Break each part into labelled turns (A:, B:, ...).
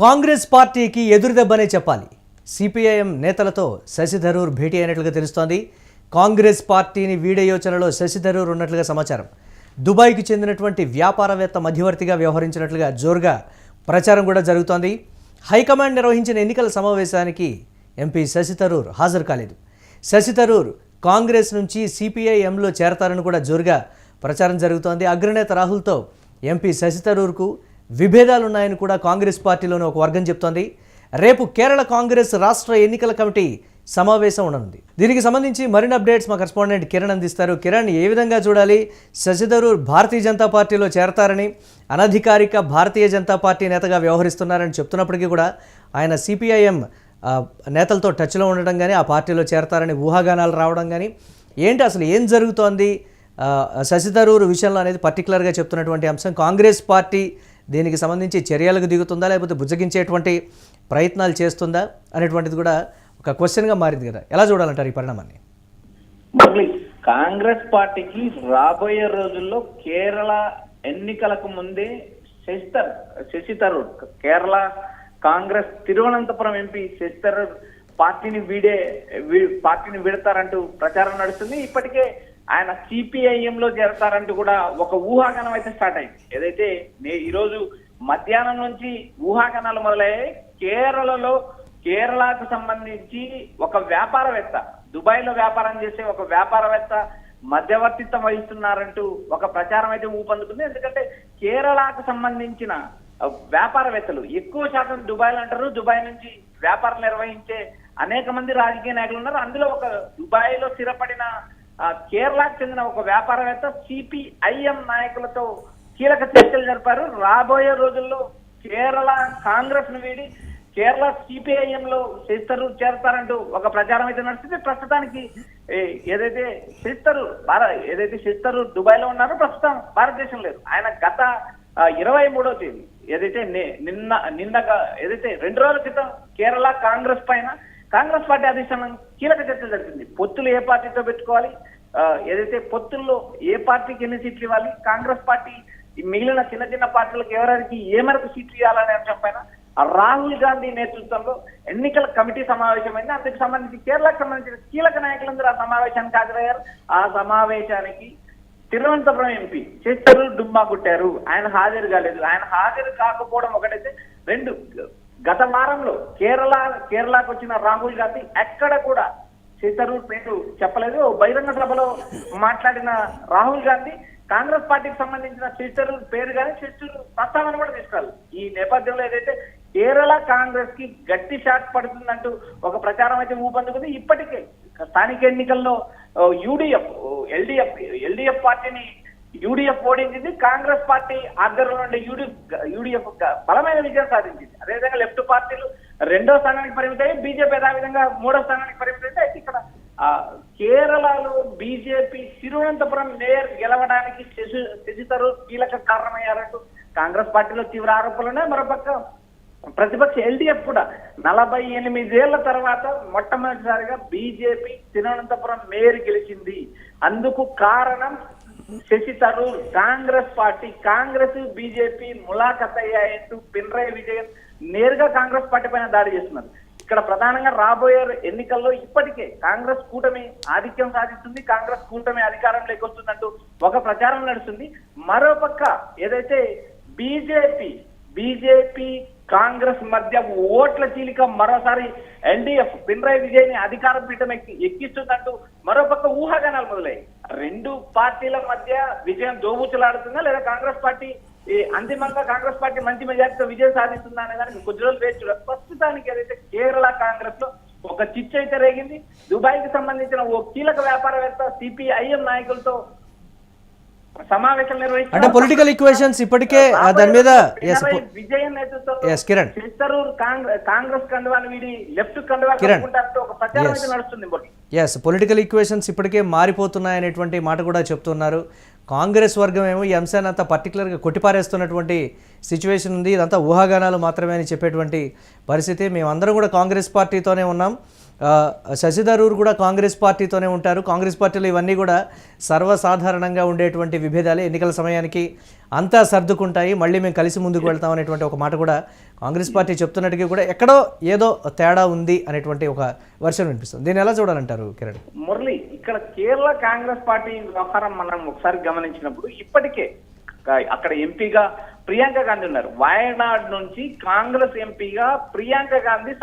A: కాంగ్రెస్ పార్టీకి ఎదురుదెబ్బనే చెప్పాలి. సిపిఐఎం నేతలతో శశి థరూర్ భేటీ అయినట్లుగా తెలుస్తోంది. కాంగ్రెస్ పార్టీని వీడే యోచనలో శశి థరూర్ ఉన్నట్లుగా సమాచారం. దుబాయ్కి చెందినటువంటి వ్యాపారవేత్త మధ్యవర్తిగా వ్యవహరించినట్లుగా జోరుగా ప్రచారం కూడా జరుగుతోంది. హైకమాండ్ నిర్వహించిన ఎన్నికల సమావేశానికి ఎంపీ శశి థరూర్ హాజరు కాలేదు. శశి థరూర్ కాంగ్రెస్ నుంచి సిపిఐఎంలో చేరతారని కూడా జోరుగా ప్రచారం జరుగుతోంది. అగ్రనేత రాహుల్తో ఎంపీ శశి థరూర్కు విభేదాలున్నాయని కూడా కాంగ్రెస్ పార్టీలోని ఒక వర్గం చెప్తోంది. రేపు కేరళ కాంగ్రెస్ రాష్ట్ర ఎన్నికల కమిటీ సమావేశం ఉండనుంది. దీనికి సంబంధించి మరిన్ని అప్డేట్స్ మా కరెస్పాండెంట్ కిరణ్ అందిస్తారు. కిరణ్, ఏ విధంగా చూడాలి? శశి థరూర్ భారతీయ జనతా పార్టీలో చేరతారని, అనధికారిక భారతీయ జనతా పార్టీ నేతగా వ్యవహరిస్తున్నారని చెప్తున్నప్పటికీ కూడా ఆయన సిపిఐఎం నేతలతో టచ్లో ఉండడం కానీ, ఆ పార్టీలో చేరతారని ఊహాగానాలు రావడం కానీ, ఏంటి అసలు ఏం జరుగుతోంది శశి థరూర్ విషయంలో అనేది పర్టికులర్గా చెప్తున్నటువంటి అంశం. కాంగ్రెస్ పార్టీ దీనికి సంబంధించి చర్యలకు దిగుతుందా, లేకపోతే బుజ్జగించేటువంటి ప్రయత్నాలు చేస్తుందా అనేటువంటిది కూడా ఒక క్వశ్చన్గా మారింది కదా. ఎలా చూడాలంటారు ఈ పరిణామాన్ని?
B: కాంగ్రెస్ పార్టీకి రాబోయే రోజుల్లో కేరళ ఎన్నికలకు ముందే శశి థరూర్ కేరళ కాంగ్రెస్ తిరువనంతపురం ఎంపీ శశి థరూర్ పార్టీని వీడతారంటూ ప్రచారం నడుస్తుంది. ఇప్పటికే ఆయన సిపిఐఎంలో చేరతారంటూ కూడా ఒక ఊహాగానం అయితే స్టార్ట్ అయింది. ఏదైతే ఈరోజు మధ్యాహ్నం నుంచి ఊహాగానాలు మొదలయ్యాయి. కేరళకు సంబంధించి ఒక వ్యాపారవేత్త, దుబాయ్ లో వ్యాపారం చేసే ఒక వ్యాపారవేత్త మధ్యవర్తిత్వం వహిస్తున్నారంటూ ఒక ప్రచారం అయితే ఊపందుకుంది. ఎందుకంటే కేరళకు సంబంధించిన వ్యాపారవేత్తలు ఎక్కువ శాతం దుబాయ్లో అంటారు. దుబాయ్ నుంచి వ్యాపారం నిర్వహించే అనేక మంది రాజకీయ నాయకులు ఉన్నారు. అందులో ఒక దుబాయ్ లో స్థిరపడిన కేరళకు చెందిన ఒక వ్యాపారవేత్త సిపిఐఎం నాయకులతో కీలక చర్చలు జరిపారు. రాబోయే రోజుల్లో కేరళ కాంగ్రెస్ ను వీడి కేరళ సిపిఐఎం లో శశి థరూర్ చేరతారంటూ ఒక ప్రచారం అయితే నడుస్తుంది. ప్రస్తుతానికి ఏదైతే శశి థరూర్ దుబాయ్ లో ఉన్నారో ప్రస్తుతం భారతదేశం లేదు. ఆయన గత 23వ తేదీ నిన్నగా ఏదైతే 2 రోజుల క్రితం కేరళ కాంగ్రెస్ పైన కాంగ్రెస్ పార్టీ అధిష్టానం కీలక చర్చ జరిగింది. పొత్తులు ఏ పార్టీతో పెట్టుకోవాలి, ఏదైతే పొత్తుల్లో ఏ పార్టీకి ఎన్ని సీట్లు ఇవ్వాలి, కాంగ్రెస్ పార్టీ మిగిలిన చిన్న చిన్న పార్టీలకు ఎవరికి ఏ మేరకు సీట్లు ఇవ్వాలనే అంశం పైన రాహుల్ గాంధీ నేతృత్వంలో ఎన్నికల కమిటీ సమావేశమైంది. అందుకు సంబంధించి కేరళకు సంబంధించిన కీలక నాయకులందరూ ఆ సమావేశానికి హాజరయ్యారు. ఆ సమావేశానికి తిరువనంతపురం ఎంపీ శశి థరూర్ డుమ్మా కొట్టారు. ఆయన హాజరు కాలేదు. ఆయన హాజరు కాకపోవడం ఒకటైతే, 2 గత వారంలో కేరళకు వచ్చిన రాహుల్ గాంధీ ఎక్కడ కూడా శశి థరూర్ పేరు చెప్పలేదు. బహిరంగ సభలో మాట్లాడిన రాహుల్ గాంధీ కాంగ్రెస్ పార్టీకి సంబంధించిన శశి థరూర్ పేరు కానీ శశి థరూర్ ప్రస్తావన కూడా తీసుకురాలి. ఈ నేపథ్యంలో ఏదైతే కేరళ కాంగ్రెస్ కి గట్టి షాట్ పడుతుందంటూ ఒక ప్రచారం అయితే ఊపందుకుంది. ఇప్పటికే స్థానిక ఎన్నికల్లో ఎల్డిఎఫ్ పార్టీని యూడిఎఫ్ ఓడించింది. కాంగ్రెస్ పార్టీ ఆధ్వర్యంలో ఉండే యూడిఎఫ్ బలమైన విజయం సాధించింది. అదేవిధంగా లెఫ్ట్ పార్టీలు 2వ స్థానానికి పరిమితమై, బీజేపీ అదేవిధంగా 3వ స్థానానికి పరిమితమైతే, ఇక్కడ కేరళలో బీజేపీ తిరువనంతపురం మేయర్ గెలవడానికి శశి థరూర్ కీలక కారణమయ్యారంటూ కాంగ్రెస్ పార్టీలో తీవ్ర ఆరోపణలు ఉన్నాయి. మరోపక్క ప్రతిపక్ష ఎల్డిఎఫ్ కూడా 48 ఏళ్ల తర్వాత మొట్టమొదటిసారిగా బీజేపీ తిరువనంతపురం మేయర్ గెలిచింది. అందుకు కారణం శశి థరూర్. కాంగ్రెస్ బీజేపీ ములాఖత్ అయ్యాయంటూ పినరయి విజయన్ నేరుగా కాంగ్రెస్ పార్టీ పైన దాడి చేస్తున్నారు. ఇక్కడ ప్రధానంగా రాబోయే ఎన్నికల్లో ఇప్పటికే కాంగ్రెస్ కూటమి ఆధిక్యం సాధిస్తుంది, కాంగ్రెస్ కూటమి అధికారంలోకి వస్తుందంటూ ఒక ప్రచారం నడుస్తుంది. మరోపక్క ఏదైతే బీజేపీ కాంగ్రెస్ మధ్య ఓట్ల చీలిక మరోసారి ఎల్డిఎఫ్ పినరయి విజయ్ ని అధికార పీఠం ఎక్కిస్తుందంటూ మరోపక్క ఊహాగానాలు మొదలయ్యాయి. 2 పార్టీల మధ్య విజయం దోబూచులాడుతుందా, లేదా కాంగ్రెస్ పార్టీ అంతిమంగా కాంగ్రెస్ పార్టీ మంచి మెజార్టీతో విజయం సాధిస్తుందా అనే దానికి కొద్ది రోజులు వేచి చూడాలి. ప్రస్తుతానికి ఏదైతే కేరళ కాంగ్రెస్ లో ఒక చిచ్చు అయితే రేగింది. దుబాయ్ కి సంబంధించిన ఓ కీలక వ్యాపారవేత్త సిపిఐఎం నాయకులతో సమావేశం నిర్వహించారు.
A: అంటే పొలిటికల్ ఈక్వేషన్స్ ఇప్పటికే దాని మీద
B: విజయన్ నేతృత్వంలో శశి థరూర్ కాంగ్రెస్ కండువాను వీడి లెఫ్ట్ కండువా కట్టుకుంటారంటూ ఒక ప్రచారం అయితే నడుస్తుంది.
A: పొలిటికల్ ఈక్వేషన్స్ ఇప్పటికే మారిపోతున్నాయనేటువంటి మాట కూడా చెప్తున్నారు. కాంగ్రెస్ వర్గం ఏమో ఈ అంశాన్ని అంతా పర్టికులర్గా కొట్టిపారేస్తున్నటువంటి సిచ్యువేషన్ ఉంది. ఇదంతా ఊహాగానాలు మాత్రమే అని చెప్పేటువంటి పరిస్థితి. మేమందరం కూడా కాంగ్రెస్ పార్టీతోనే ఉన్నాం, శశి థరూర్ కూడా కాంగ్రెస్ పార్టీతోనే ఉంటారు. కాంగ్రెస్ పార్టీలో ఇవన్నీ కూడా సర్వసాధారణంగా ఉండేటువంటి విభేదాలే. ఎన్నికల సమయానికి అంతా సర్దుకుంటాయి, మళ్ళీ మేము కలిసి ముందుకు వెళ్తాం అనేటువంటి ఒక మాట కూడా కాంగ్రెస్ పార్టీ చెప్తున్నట్టుగా కూడా ఎక్కడో ఏదో తేడా ఉంది అనేటువంటి ఒక వర్షన్ వినిపిస్తుంది. దీన్ని ఎలా చూడాలంటారు కిరణ్?
B: మురళి, ఇక్కడ కేరళ కాంగ్రెస్ పార్టీ వ్యవహారం మనం ఒకసారి గమనించినప్పుడు ఇప్పటికే అక్కడ ఎంపీగా ప్రియాంక గాంధీ ఉన్నారు. వాయనాడ్ నుంచి కాంగ్రెస్ ఎంపీగా ప్రియాంక గాంధీ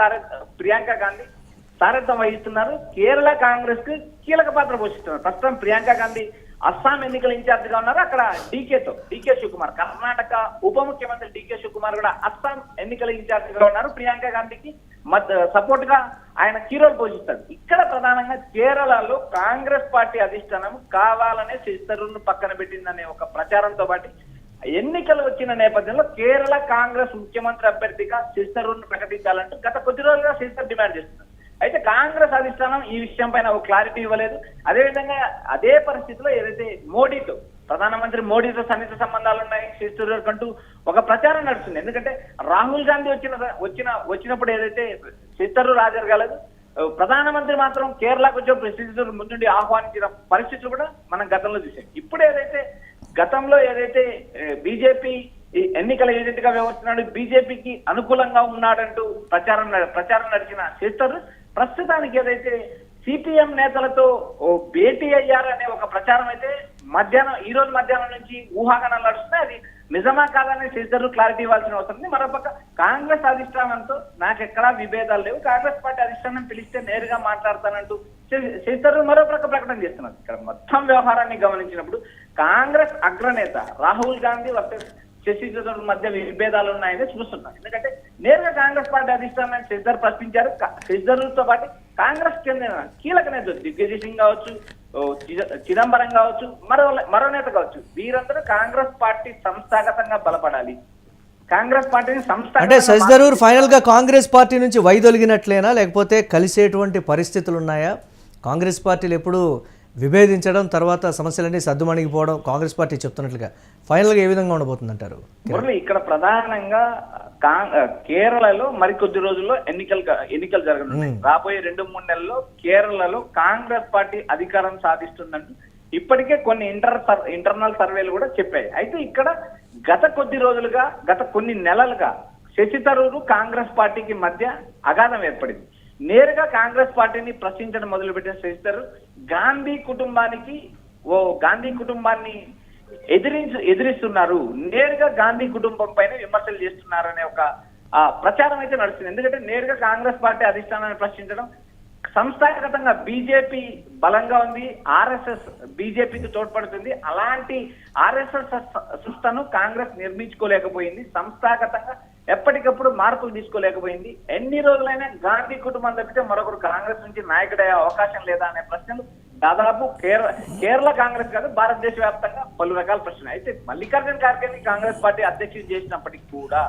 B: సారథ్యం వహిస్తున్నారు. కేరళ కాంగ్రెస్ కి కీలక పాత్ర పోషిస్తున్నారు. ప్రస్తుతం ప్రియాంక గాంధీ అస్సాం ఎన్నికల ఇన్ఛార్జ్ గా ఉన్నారు. అక్కడ డీకే శివకుమార్, కర్ణాటక ఉప ముఖ్యమంత్రి డీకే శివకుమార్ కూడా అస్సాం ఎన్నికల ఇన్ఛార్జ్ గా ఉన్నారు. ప్రియాంక గాంధీకి సపోర్ట్ గా ఆయన కీ రోల్ పోషిస్తాడు. ఇక్కడ ప్రధానంగా కేరళలో కాంగ్రెస్ పార్టీ అధిష్టానం కావాలనే శశి థరూర్ ను పక్కన పెట్టిందనే ఒక ప్రచారంతో పాటు ఎన్నికలు వచ్చిన నేపథ్యంలో కేరళ కాంగ్రెస్ ముఖ్యమంత్రి అభ్యర్థిగా శశి థరూర్ ను ప్రకటించాలంటూ గత కొద్ది రోజులుగా శశి థరూర్ డిమాండ్ చేస్తున్నారు. అయితే కాంగ్రెస్ అధిష్టానం ఈ విషయం పైన ఒక క్లారిటీ ఇవ్వలేదు. అదేవిధంగా అదే పరిస్థితిలో ఏదైతే ప్రధానమంత్రి మోడీతో సన్నిహిత సంబంధాలు ఉన్నాయి శశి థరూర్ కంటూ ఒక ప్రచారం నడుస్తుంది. ఎందుకంటే రాహుల్ గాంధీ వచ్చినప్పుడు ఏదైతే శశి థరూర్ హాజరు కాలేదు, ప్రధానమంత్రి మాత్రం కేరళకు వచ్చే శశి థరూర్ ముందుండి ఆహ్వానించిన పరిస్థితులు కూడా మనం గతంలో చూసాం. ఇప్పుడు గతంలో బీజేపీ ఎన్నికల ఏజెంట్ గా వ్యవహరిస్తున్నాడు, బీజేపీకి అనుకూలంగా ఉన్నాడంటూ ప్రచారం నడిచిన శశి థరూర్ ప్రస్తుతానికి సిపిఎం నేతలతో భేటీ అయ్యారనే ఒక ప్రచారం అయితే ఈ రోజు మధ్యాహ్నం నుంచి ఊహాగానాలు నడుస్తున్నాయి. అది నిజమా కాదని శశి థరూర్ క్లారిటీ ఇవ్వాల్సిన అవసరం ఉంది. మరోపక్క కాంగ్రెస్ అధిష్టానంతో నాకెక్కడా విభేదాలు లేవు, కాంగ్రెస్ పార్టీ అధిష్టానం పిలిస్తే నేరుగా మాట్లాడతానంటూ శశి థరూర్ మరో ప్రకటన చేస్తున్నారు. ఇక్కడ మొత్తం వ్యవహారాన్ని గమనించినప్పుడు కాంగ్రెస్ అగ్రనేత రాహుల్ గాంధీ వర్సెస్ శశి థరూర్ మధ్య విభేదాలు ఉన్నాయని చూస్తున్నారు. ఎందుకంటే నేరుగా కాంగ్రెస్ పార్టీ అధిష్టానాన్ని శశి థరూర్ ప్రశ్నించారు. శశి థరూర్ తో పాటు కాంగ్రెస్ చెందిన కీలక నేతలు దిగ్విజయ్ సింగ్ కావచ్చు, చిదంబరం కావచ్చు, మరో నేత కావచ్చు, వీరందరూ కాంగ్రెస్ పార్టీ సంస్థాగతంగా బలపడాలి. కాంగ్రెస్ పార్టీని
A: అంటే శశి థరూర్ ఫైనల్ గా కాంగ్రెస్ పార్టీ నుంచి వైదొలిగినట్లేనా, లేకపోతే కలిసేటువంటి పరిస్థితులు ఉన్నాయా? కాంగ్రెస్ పార్టీలు ఎప్పుడు విభేదించడం, తర్వాత సమస్యలన్నీ సద్దుమణిగిపోవడం కాంగ్రెస్ పార్టీ చెప్తున్నట్లుగా ఫైనల్ గా ఏ విధంగా ఉండబోతుందంటారు?
B: ఇక్కడ ప్రధానంగా కేరళలో మరికొద్ది రోజుల్లో ఎన్నికలు జరగనున్నాయి. రాబోయే 2-3 నెలల్లో కేరళలో కాంగ్రెస్ పార్టీ అధికారం సాధిస్తుందంటూ ఇప్పటికే కొన్ని ఇంటర్నల్ సర్వేలు కూడా చెప్పాయి. అయితే ఇక్కడ గత కొన్ని నెలలుగా శశి థరూర్ కాంగ్రెస్ పార్టీకి మధ్య అగాధం ఏర్పడింది. నేరుగా కాంగ్రెస్ పార్టీని ప్రశ్నించడం మొదలుపెట్టిన శశి థరూర్ గాంధీ కుటుంబాన్ని ఎదిరిస్తున్నారు, నేరుగా గాంధీ కుటుంబం పైన విమర్శలు చేస్తున్నారనే ఒక ప్రచారం అయితే నడుస్తుంది. ఎందుకంటే నేరుగా కాంగ్రెస్ పార్టీ అధిష్టానాన్ని ప్రశ్నించడం, సంస్థాగతంగా బీజేపీ బలంగా ఉంది, ఆర్ఎస్ఎస్ బీజేపీకి తోడ్పడుతుంది. అలాంటి ఆర్ఎస్ఎస్ సంస్థను కాంగ్రెస్ నిర్మించుకోలేకపోయింది, సంస్థాగతంగా ఎప్పటికప్పుడు మార్పులు తీసుకోలేకపోయింది. ఎన్ని రోజులైనా గాంధీ కుటుంబం తప్పితే మరొకరు కాంగ్రెస్ నుంచి నాయకుడయ్యే అవకాశం లేదా అనే ప్రశ్నలు దాదాపు కేరళ కాంగ్రెస్ కాదు, భారతదేశ వ్యాప్తంగా పలు రకాల ప్రశ్నలు. అయితే మల్లికార్జున ఖార్గేని కాంగ్రెస్ పార్టీ అధ్యక్షుడు చేసినప్పటికీ కూడా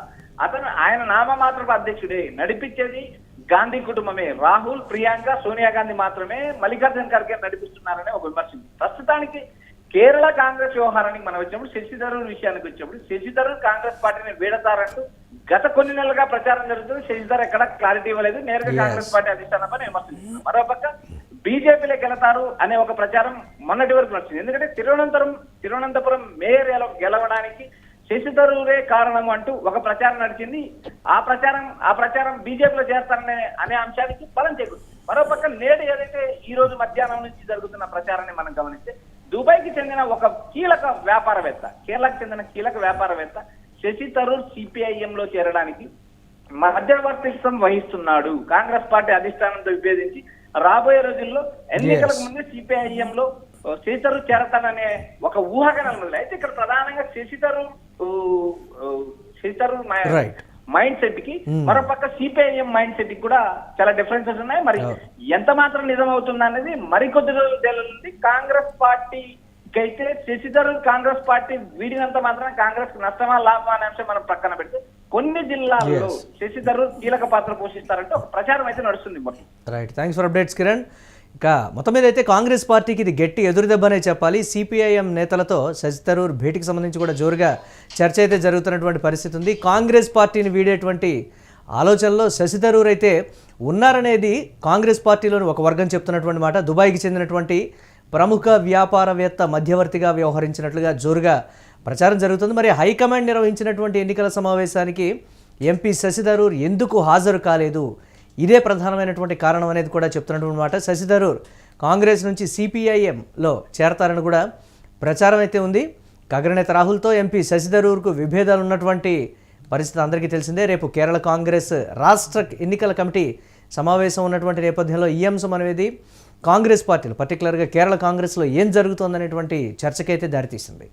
B: ఆయన నామమాత్రపు అధ్యక్షుడే, నడిపించేది గాంధీ కుటుంబమే. రాహుల్, ప్రియాంక, సోనియా గాంధీ మాత్రమే మల్లికార్జున ఖార్గే నడిపిస్తున్నారనే ఒక విమర్శ. ప్రస్తుతానికి కేరళ కాంగ్రెస్ వ్యవహారానికి మనం వచ్చినప్పుడు శశి థరూర్ విషయానికి వచ్చినప్పుడు శశి థరూర్ కాంగ్రెస్ పార్టీని వీడతారంటూ గత కొన్ని నెలలుగా ప్రచారం జరుగుతుంది. శశి థరూర్ ఎక్కడ క్లారిటీ ఇవ్వలేదు, నేరుగా కాంగ్రెస్ పార్టీ అధిష్టానంపై విమర్శించారు. మరోపక్క బీజేపీలోకి వెళతారు అనే ఒక ప్రచారం మొన్నటి వరకు నచ్చింది. ఎందుకంటే తిరువనంతపురం మేయర్ గెలవడానికి శశి థరూరే కారణం అంటూ ఒక ప్రచారం నడిచింది. ఆ ప్రచారం బీజేపీలో చేస్తారనే అంశానికి బలం చేకూరుతుంది. మరోపక్క నేడు ఈ రోజు మధ్యాహ్నం నుంచి జరుగుతున్న ప్రచారాన్ని మనం గమనిస్తే దుబాయ్కి చెందిన ఒక కేరళకు చెందిన కీలక వ్యాపారవేత్త శశి థరూర్ సిపిఐఎం లో చేరడానికి మధ్యవర్తిత్వం వహిస్తున్నాడు. కాంగ్రెస్ పార్టీ అధిష్టానంతో విభేదించి రాబోయే రోజుల్లో ఎన్నికలకు ముందే సిపిఐఎం లో శశి థరూర్ చేరతాననే ఒక ఊహాగానాలు మొదలు. అయితే ఇక్కడ ప్రధానంగా శశి థరూర్ మైండ్ సెట్ కి మరోపక్క సిపిఐఎం మైండ్ సెట్ కి కూడా చాలా డిఫరెన్సెస్ ఉన్నాయి. మరి ఎంత మాత్రం నిజం అవుతుంది అనేది మరికొద్ది రోజులు తేలుతుంది. కాంగ్రెస్ పార్టీకి అయితే శశి థరూర్ కాంగ్రెస్ పార్టీ వీడినంత మాత్రం కాంగ్రెస్ నష్టమా లాభమా అనే అంశం మనం పక్కన పెడితే కొన్ని జిల్లాల్లో శశి థరూర్ కీలక పాత్ర పోషిస్తారంటే ఒక ప్రచారం అయితే నడుస్తుంది.
A: Right, thanks for updates Kiran. ఇక మొత్తం మీద అయితే కాంగ్రెస్ పార్టీకి ఇది గట్టి ఎదురుదెబ్బనే చెప్పాలి. సిపిఐఎం నేతలతో శశి థరూర్ భేటీకి సంబంధించి కూడా జోరుగా చర్చ అయితే జరుగుతున్నటువంటి పరిస్థితి ఉంది. కాంగ్రెస్ పార్టీని వీడేటువంటి ఆలోచనలో శశి థరూర్ అయితే ఉన్నారనేది కాంగ్రెస్ పార్టీలోని ఒక వర్గం చెప్తున్నటువంటి మాట. దుబాయ్కి చెందినటువంటి ప్రముఖ వ్యాపారవేత్త మధ్యవర్తిగా వ్యవహరించినట్లుగా జోరుగా ప్రచారం జరుగుతుంది. మరి హైకమాండ్ నిర్వహించినటువంటి ఎన్నికల సమావేశానికి ఎంపీ శశి థరూర్ ఎందుకు హాజరు కాలేదు, ఇదే ప్రధానమైనటువంటి కారణం అనేది కూడా చెప్తున్నటువంటి మాట. శశి థరూర్ కాంగ్రెస్ నుంచి సిపిఐఎంలో చేరతారని కూడా ప్రచారం అయితే ఉంది. అగ్రనేత రాహుల్తో ఎంపీ శశి థరూర్కు విభేదాలు ఉన్నటువంటి పరిస్థితి అందరికీ తెలిసిందే. రేపు కేరళ కాంగ్రెస్ రాష్ట్ర ఎన్నికల కమిటీ సమావేశం ఉన్నటువంటి నేపథ్యంలో ఈ అంశం అనేది కాంగ్రెస్ పార్టీలు పర్టికులర్గా కేరళ కాంగ్రెస్లో ఏం జరుగుతోందనేటువంటి చర్చకైతే దారితీసింది.